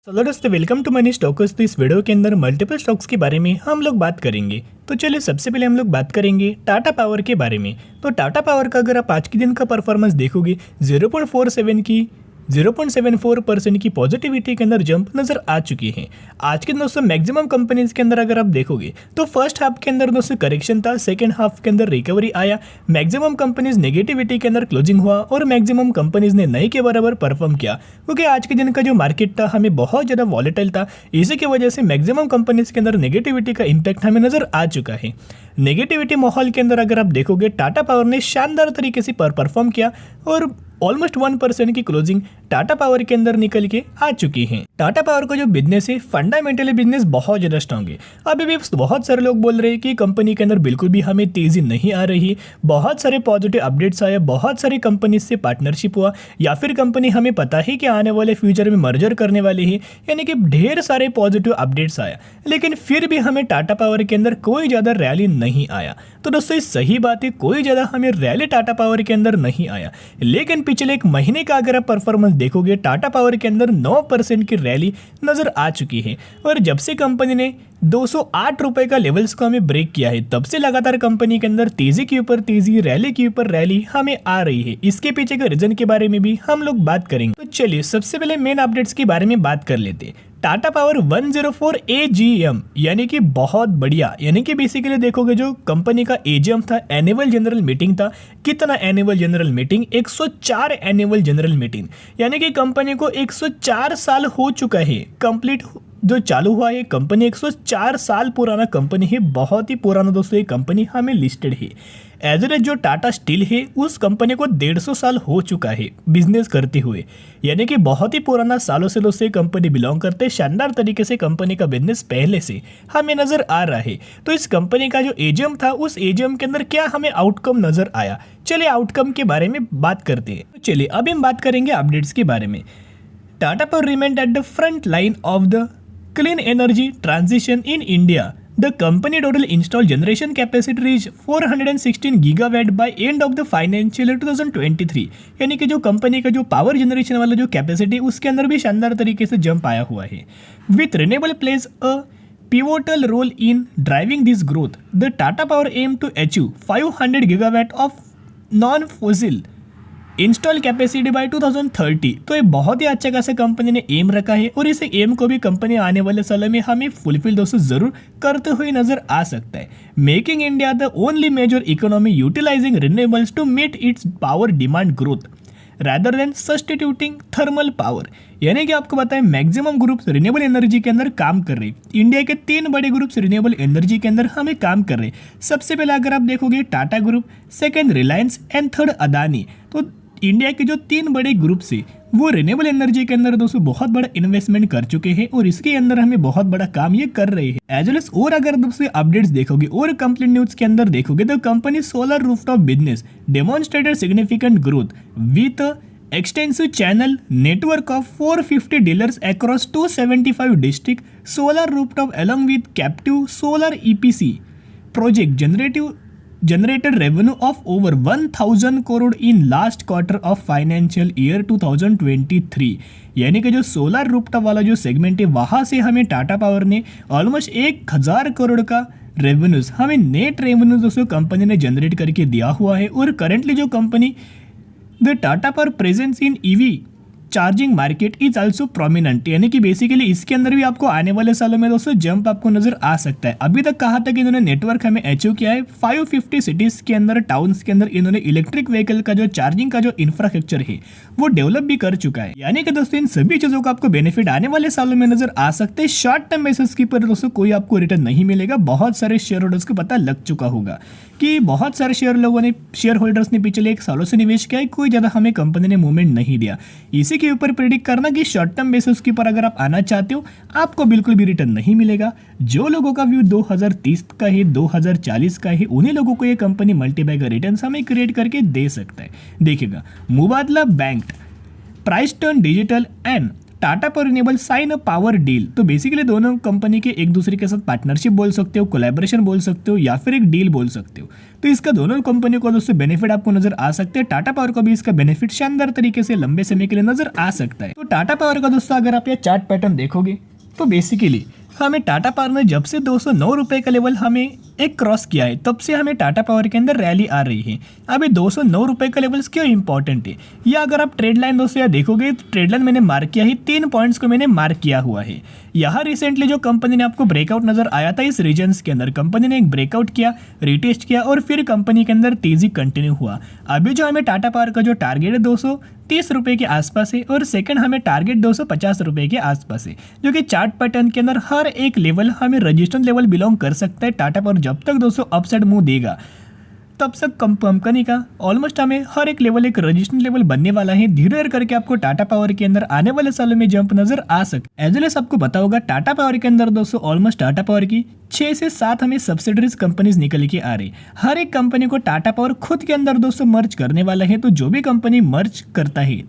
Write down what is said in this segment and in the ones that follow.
चलो दोस्तों, welcome to money stocks. तो इस वीडियो के अंदर मल्टीपल स्टॉक्स के बारे में हम लोग बात करेंगे। तो चलिए सबसे पहले हम लोग बात करेंगे टाटा पावर के बारे में। तो टाटा पावर का अगर आप आज के दिन का परफॉर्मेंस देखोगे 0.74% की पॉजिटिविटी के अंदर जंप नजर आ चुकी है। आज के दोस्तों मैक्सिमम कंपनीज के अंदर अगर आप देखोगे तो फर्स्ट हाफ के अंदर दोस्तों करेक्शन था, सेकंड हाफ के अंदर रिकवरी आया। मैक्सिमम कंपनीज नेगेटिविटी के अंदर क्लोजिंग हुआ और मैक्सिमम कंपनीज ने नए के बराबर परफॉर्म किया, क्योंकि आज के दिन का जो मार्केट था हमें बहुत ज़्यादा वॉलेटाइल था। इसी की वजह से मैक्सिमम कंपनीज के अंदर नेगेटिविटी का इम्पैक्ट हमें नजर आ चुका है। नेगेटिविटी माहौल के अंदर अगर आप देखोगे टाटा पावर ने शानदार तरीके से परफॉर्म किया और ऑलमोस्ट 1% की क्लोजिंग टाटा पावर के अंदर निकल के आ चुकी है। टाटा पावर का जो बिजनेस है फंडामेंटली बिजनेस बहुत ज़्यादा स्ट्रांग है। अभी भी बहुत सारे लोग बोल रहे हैं कि कंपनी के अंदर बिल्कुल भी हमें तेज़ी नहीं आ रही। बहुत सारे पॉजिटिव अपडेट्स आए, बहुत सारी कंपनी से पार्टनरशिप हुआ, या फिर कंपनी हमें पता है कि आने वाले फ्यूचर में मर्जर करने वाली है, यानी कि ढेर सारे पॉजिटिव अपडेट्स आया, लेकिन फिर भी हमें टाटा पावर के अंदर कोई ज़्यादा रैली नहीं आया। तो दोस्तों ये सही बात है, कोई ज़्यादा हमें रैली टाटा पावर के अंदर नहीं आया। लेकिन पिछले एक महीने का अगर आप परफॉर्मेंस देखोगे टाटा पावर के अंदर 9% की रैली नजर आ चुकी है। और जब से कंपनी ने 208 रुपए का लेवल्स को हमें ब्रेक किया है, तब से लगातार कंपनी के अंदर तेजी के ऊपर तेजी, रैली के ऊपर रैली हमें आ रही है। इसके पीछे के रीजन के बारे में भी हम लोग बात करेंगे। तो चलिए सबसे पहले मेन अपडेट्स के बारे में बात कर लेते हैं। टाटा पावर 104 AGM यानी कि बहुत बढ़िया, यानी कि बेसिकली देखोगे जो कंपनी का AGM था, एनुअल जनरल मीटिंग था। कितना annual general meeting? 104 annual general meeting, यानी कि कंपनी को 104 साल हो चुका है कंप्लीट जो चालू हुआ है। कंपनी 104 साल पुराना कंपनी है, बहुत ही पुराना दोस्तों ये कंपनी हमें लिस्टेड है। एज एज जो टाटा स्टील है उस कंपनी को 150 साल हो चुका है बिजनेस करते हुए, यानी कि बहुत ही पुराना सालों से दोस्तों कंपनी बिलोंग करते हैं। शानदार तरीके से कंपनी का बिजनेस पहले से हमें नजर आ रहा है। तो इस कंपनी का जो AGM था उस AGM के अंदर क्या हमें आउटकम नजर आया, चलिए आउटकम के बारे में बात करते हैं। तो चलिए अभी हम बात करेंगे अपडेट्स के बारे में। Tata power remained at the front line of the clean energy transition in India. The company total installed generation capacity reached 416 gigawatt by end of the financial year 2023. यानी कि जो कंपनी का जो पावर जनरेशन वाला जो कैपेसिटी उसके अंदर भी शानदार तरीके से जंप आया हुआ है। With renewable plays a pivotal role in driving this growth, the Tata Power aim to achieve 500 gigawatt of non-fossil install capacity by 2030। तो ये बहुत ही अच्छा खासा कंपनी ने एम रखा है और इस एम को भी कंपनी आने वाले सालों में हमें फुलफिल दोस्तों जरूर करते हुए नजर आ सकता है। Making India the only major economy utilising renewables to meet its power demand growth rather than substituting thermal power. यानी कि आपको बताएं मैक्सिमम ग्रुप्स रिन्यूएबल एनर्जी के अंदर काम कर रहे हैं। इंडिया के 3 बड़े ग्रुप्स रिन्यूएबल एनर्जी के अंदर हमें काम कर रहे हैं। सबसे पहले अगर आप देखोगे Tata group, second Reliance and third Adani. तो इंडिया के जो 3 बड़े ग्रुप से वो रिन्यूएबल एनर्जी के अंदर दोस्तों बहुत बड़ा इन्वेस्टमेंट कर चुके हैं और इसके अंदर हमें बहुत बड़ा काम ये कर रहे हैं। एज वेल एज और अगर दोस्तों अपडेट्स देखोगे और कंप्लीट न्यूज के अंदर देखोगे तो company solar rooftop business demonstrated significant growth with extensive channel network of 450 dealers across 275 districts, solar rooftop along with captive solar EPC project generated revenue of over 1000 crore in last quarter of financial year 2023। यानी कि जो solar rooftop वाला जो segment है वहाँ से हमें Tata power ने ऑलमोस्ट 1000 करोड़ का रेवेन्यूज, हमें नेट रेवेन्यूज दोस्तों कंपनी ने जनरेट करके दिया हुआ है। और करेंटली जो company the Tata power presence in EV charging market is also prominent, यानी कि बेसिकली इसके अंदर भी आपको आने वाले सालों में दोस्तों जंप आपको नजर आ सकता है। अभी तक कहा था कि इन्होंने नेटवर्क हमें अचीव किया है 550 सिटीज के अंदर, टाउन्स के अंदर इन्होंने इलेक्ट्रिक व्हीकल का जो चार्जिंग का जो इंफ्रास्ट्रक्चर है वो डेवलप भी कर चुका है। यानी कि दोस्तों इन सभी चीजों का आपको बेनिफिट आने वाले सालों में नजर आ सकते हैं। शॉर्ट टर्म बेसिस के ऊपर दोस्तों कोई आपको रिटर्न नहीं मिलेगा। बहुत सारे शेयर होल्डर्स को पता लग चुका होगा कि बहुत सारे शेयर होल्डर्स ने पिछले 1 सालों से निवेश किया है, कोई ज्यादा हमें कंपनी ने मूवमेंट नहीं दिया। इसी के ऊपर प्रेडिक्ट करना कि शॉर्ट टर्म बेसिस के ऊपर अगर आप आना चाहते हो आपको बिल्कुल भी रिटर्न नहीं मिलेगा। जो लोगों का व्यू 2030 का है, 2040 का है, उन्हीं लोगों को ये कंपनी मल्टीबैगर रिटर्न हमें क्रिएट करके दे सकता है। देखिएगा Mubadala bank, price turn digital and Tata power renewable sign a power deal. तो बेसिकली दोनों कंपनी के एक दूसरे के साथ पार्टनरशिप बोल सकते हो, कोलैबोरेशन बोल सकते हो, या फिर एक डील बोल सकते हो। तो इसका दोनों कंपनी को दोस्तों बेनिफिट आपको नजर आ सकते हैं। टाटा पावर को भी इसका बेनिफिट शानदार तरीके से लंबे समय के लिए नजर आ सकता है। तो टाटा पावर का दोस्तों अगर आप ये चार्ट पैटर्न देखोगे तो बेसिकली हमें टाटा पावर ने जब से 209 रुपए का लेवल हमें एक क्रॉस किया है, तब से हमें टाटा पावर के अंदर रैली आ रही है। अब ये 209 रुपए का लेवल्स क्यों इंपॉर्टेंट है, या अगर आप ट्रेड लाइन दोस्तों या देखोगे तो ट्रेड लाइन मैंने मार्क किया है, 3 पॉइंट्स को मैंने मार्क किया हुआ है। यहाँ रिसेंटली जो कंपनी ने आपको ब्रेकआउट नजर आया था इस रीजन्स के अंदर, कंपनी ने एक ब्रेकआउट किया, रिटेस्ट किया और फिर कंपनी के अंदर तेजी कंटिन्यू हुआ। अभी जो हमें टाटा पावर का जो टारगेट है 230 रुपए के आसपास है और सेकंड हमें टारगेट 250 रुपए के आसपास है, जो कि चार्ट पैटर्न के अंदर हर एक लेवल हमें रजिस्टेंस लेवल बिलोंग कर सकता है। टाटा पावर जब तक दोस्तों अपसाइड मूव देगा तब तक कंपनी का ऑलमोस्ट हमें हर एक लेवल एक रजिस्टेंस लेवल बनने वाला है। धीरे धीरे करके आपको टाटा पावर के अंदर आने वाले सालों में जंप नजर आ सकता है। एज वेल एज आपको पता होगा टाटा पावर के अंदर दोस्तों ऑलमोस्ट टाटा पावर की 6 से 7 हमें सब्सिडरीज कंपनीज निकल के आ रही। हर एक कंपनी को टाटा पावर खुद के अंदर दोस्तों मर्ज करने वाला है। तो जो भी कंपनी मर्ज करता है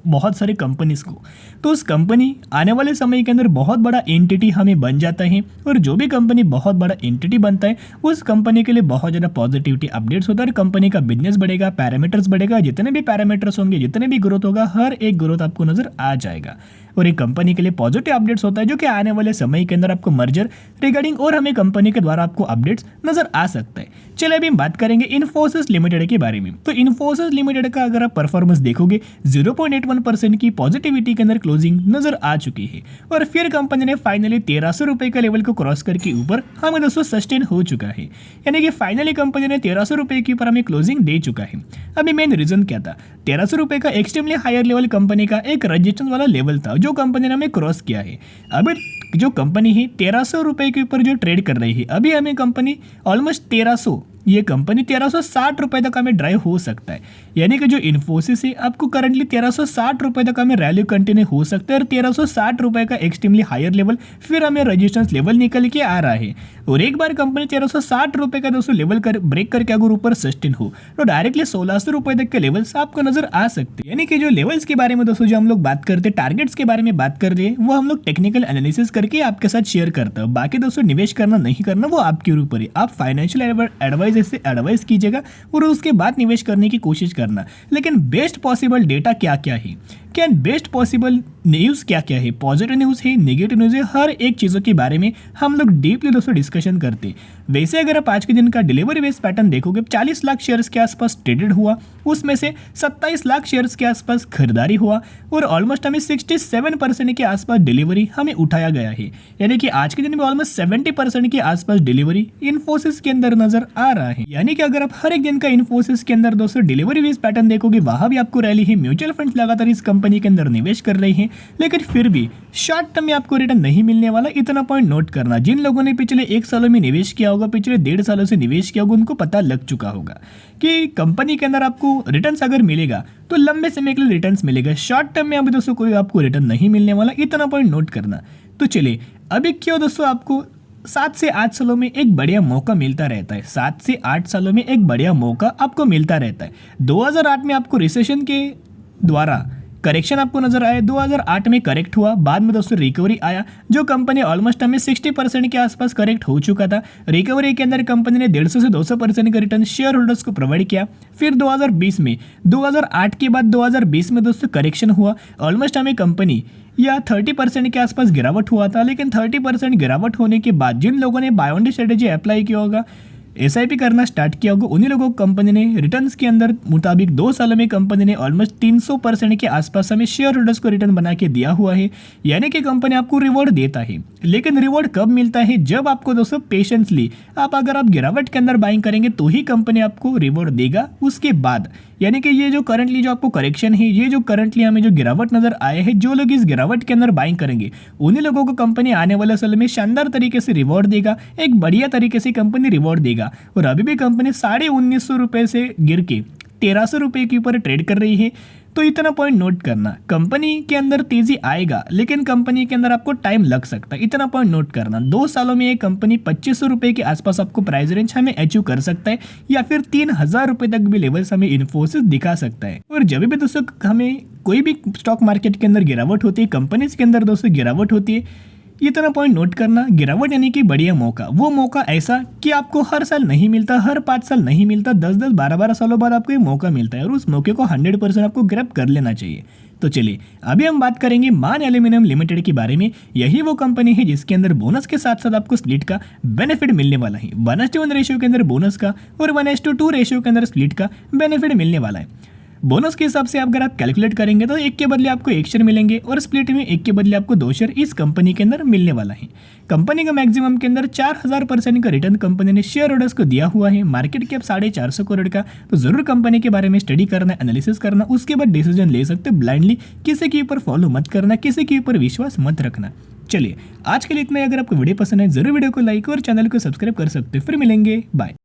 बहुत सारे कंपनीज को, तो उस कंपनी आने वाले समय के अंदर बहुत बड़ा एंटिटी हमें बन जाता है। और जो भी कंपनी बहुत बड़ा एंटिटी बनता है उस कंपनी के लिए बहुत ज़्यादा पॉजिटिविटी अपडेट्स होता है। कंपनी का बिजनेस बढ़ेगा, पैरामीटर्स बढ़ेगा, जितने भी पैरामीटर्स होंगे, जितने भी ग्रोथ होगा, हर एक ग्रोथ आपको नजर आ जाएगा। और एक कंपनी के लिए पॉजिटिव अपडेट्स होता है जो कि आने वाले समय के अंदर आपको मर्जर रिगार्डिंग और हमें कंपनी के द्वारा आपको अपडेट्स नजर आ सकता है। चलिए अभी हम बात करेंगे इन्फोसिस लिमिटेड के बारे में। तो इन्फोसिस लिमिटेड का अगर आप परफॉर्मेंस देखोगे 0.81% की पॉजिटिविटी के अंदर क्लोजिंग नजर आ चुकी है और फिर कंपनी ने फाइनली 1300 रुपए का लेवल को क्रॉस करके ऊपर हमें दोस्तों सस्टेन हो चुका है। यानी कि फाइनली कंपनी ने 1300 रुपए के ऊपर हमें क्लोजिंग दे चुका है। अभी मेन रीजन क्या था, 1300 रुपए का एक्सट्रीमली हायर लेवल कंपनी का एक रजिस्टेंस वाला लेवल था जो कंपनी ने हमें क्रॉस किया है। अभी जो कंपनी है 1300 रुपए के ऊपर जो ट्रेड कर रही है, अभी हमें कंपनी ऑलमोस्ट 1300, ये कंपनी 1360 रुपए तक हमें ड्राइव हो सकता है। यानी कि जो इन्फोसिस है आपको करंटली 1360 रुपए तक हमें रैली कंटिन्यू हो सकता है और 1360 रुपए का एक्सट्रीमली हायर लेवल फिर हमें रेजिस्टेंस लेवल निकल के आ रहा है। और एक बार कंपनी 1360 रुपए का दोस्तों लेवल ब्रेक करके अगर ऊपर सस्टेन हो तो डायरेक्टली 1600 रुपए तक के लेवल्स आपको नजर आ सकते हैं। यानी कि जो लेवल्स के बारे में दोस्तों जो हम लोग बात करते हैं, टारगेट्स के बारे में बात कर रहे हैं, वो हम लोग टेक्निकल एनालिसिस करके आपके साथ शेयर करते हैं। बाकी दोस्तों निवेश करना नहीं करना वो आपके ऊपर है। आप फाइनेंशियल एडवाइजर से एडवाइस कीजिएगा और उसके बाद निवेश करने की कोशिश करना। लेकिन बेस्ट पॉसिबल डेटा क्या क्या है, क्या बेस्ट पॉसिबल न्यूज़ क्या क्या है, पॉजिटिव न्यूज़ है, नेगेटिव न्यूज़ है, हर एक चीज़ों के बारे में हम लोग डीपली दोस्तों डिस्कशन करते हैं। वैसे अगर आप आज के दिन का डिलीवरी बेस पैटर्न देखोगे 40 लाख शेयर्स के आसपास ट्रेडेड हुआ, उसमें से 27 लाख शेयर्स के आसपास खरीदारी हुआ और ऑलमोस्ट हमें 67% के आसपास डिलीवरी हमें उठाया गया है। यानी कि आज के दिन में ऑलमोस्ट 70% के आसपास डिलीवरी इन्फोसिस के अंदर नजर आ रहा है। यानी कि अगर आप हर एक दिन का इन्फोसिस के अंदर दोस्तों डिलीवरी बेस पैटर्न देखोगे वहां भी आपको रैली है। म्यूचुअल फंड्स लगातार इस कंपनी के अंदर निवेश कर रहे हैं, लेकिन फिर भी शॉर्ट टर्म में आपको रिटर्न नहीं मिलने वाला। इतना पॉइंट नोट करना, जिन लोगों ने पिछले 1 सालों में निवेश किया होगा, पिछले 1.5 सालों से निवेश किया होगा, उनको पता लग चुका होगा कि कंपनी के अंदर आपको रिटर्न्स अगर मिलेगा तो लंबे समय के लिए रिटर्न्स मिलेगा। शॉर्ट टर्म में अभी दोस्तों कोई आपको रिटर्न नहीं मिलने वाला, इतना पॉइंट नोट करना। तो चलिए अभी क्यों दोस्तों आपको 7 से 8 सालों में एक बढ़िया मौका मिलता रहता है। 7 से 8 सालों में एक बढ़िया मौका आपको मिलता रहता है। 2008 में आपको रिसेशन के द्वारा करेक्शन आपको नजर आया, 2008 में करेक्ट हुआ, बाद में दोस्तों रिकवरी आया, जो कंपनी ऑलमोस्ट हमें 60% के आसपास करेक्ट हो चुका था। रिकवरी के अंदर कंपनी ने 150 से 200% का रिटर्न शेयर होल्डर्स को प्रोवाइड किया। फिर 2020 में, 2008 के बाद 2020 में दोस्तों करेक्शन हुआ, ऑलमोस्ट हमें कंपनी या 30% के आसपास गिरावट हुआ था। लेकिन 30% गिरावट होने के बाद जिन लोगों ने buy on the strategy apply किया होगा, SIP करना स्टार्ट किया होगा, उन्हीं लोगों को कंपनी ने रिटर्न्स के अंदर मुताबिक 2 सालों में कंपनी ने ऑलमोस्ट 300% के आसपास हमें शेयर होल्डर्स को रिटर्न बना के दिया हुआ है। यानी कि कंपनी आपको रिवॉर्ड देता है। लेकिन रिवॉर्ड कब मिलता है, जब आपको दोस्तों पेशेंसली आप अगर आप गिरावट के अंदर बाइंग करेंगे तो ही कंपनी आपको रिवॉर्ड देगा। उसके बाद यानी कि ये जो करंटली जो आपको करेक्शन है, ये जो करंटली हमें जो गिरावट नजर आया है, जो लोग इस गिरावट के अंदर बाइंग करेंगे उन्हीं लोगों को कंपनी आने वाले साल में शानदार तरीके से रिवॉर्ड देगा, एक बढ़िया तरीके से कंपनी रिवॉर्ड देगा। और अभी भी कंपनी 1950 रुपये से गिर के 1300 रुपये के ऊपर ट्रेड कर रही है। तो इतना पॉइंट नोट करना, कंपनी के अंदर तेजी आएगा लेकिन कंपनी के अंदर आपको टाइम लग सकता है, इतना पॉइंट नोट करना। 2 सालों में ये कंपनी 2500 रुपए के आसपास आपको प्राइस रेंज हमें अचीव कर सकता है या फिर 3000 रुपए तक भी लेवल्स हमें इन्फोसिस दिखा सकता है। और जब भी दोस्तों हमें कोई भी स्टॉक मार्केट के अंदर गिरावट होती है, कंपनीज के अंदर दोस्तों गिरावट होती है, इतना पॉइंट नोट करना, गिरावट यानी कि बढ़िया मौका, वो मौका ऐसा कि आपको हर साल नहीं मिलता, हर 5 साल नहीं मिलता, 10-10 12-12 सालों बाद आपको ये मौका मिलता है और उस मौके को 100% आपको ग्रैब कर लेना चाहिए। तो चलिए अभी हम बात करेंगे मान एल्यूमिनियम लिमिटेड के बारे में। यही वो कंपनी है जिसके अंदर बोनस के साथ साथ आपको स्प्लिट का बेनिफिट मिलने वाला है। 1:1 रेशियो के अंदर बोनस का और 1:2 रेशियो के अंदर स्प्लिट का बेनिफिट मिलने वाला है। बोनस के हिसाब से अगर आप कैलकुलेट करेंगे तो 1 के बदले आपको 1 शेयर मिलेंगे और स्प्लिट में 1 के बदले आपको 2 शेयर इस कंपनी के अंदर मिलने वाला है। कंपनी का मैक्सिमम के अंदर 4000% का रिटर्न कंपनी ने शेयर होल्डर्स को दिया हुआ है। मार्केट कैप 450 करोड़ का। तो जरूर कंपनी के बारे में स्टडी करना, एनालिसिस करना, उसके बाद डिसीजन ले सकते। ब्लाइंडली किसी के ऊपर फॉलो मत करना, किसी के ऊपर विश्वास मत रखना। चलिए आज के लिए इतना ही। अगर आपको वीडियो पसंद है जरूर वीडियो को लाइक और चैनल को सब्सक्राइब कर सकते हो। फिर मिलेंगे, बाय।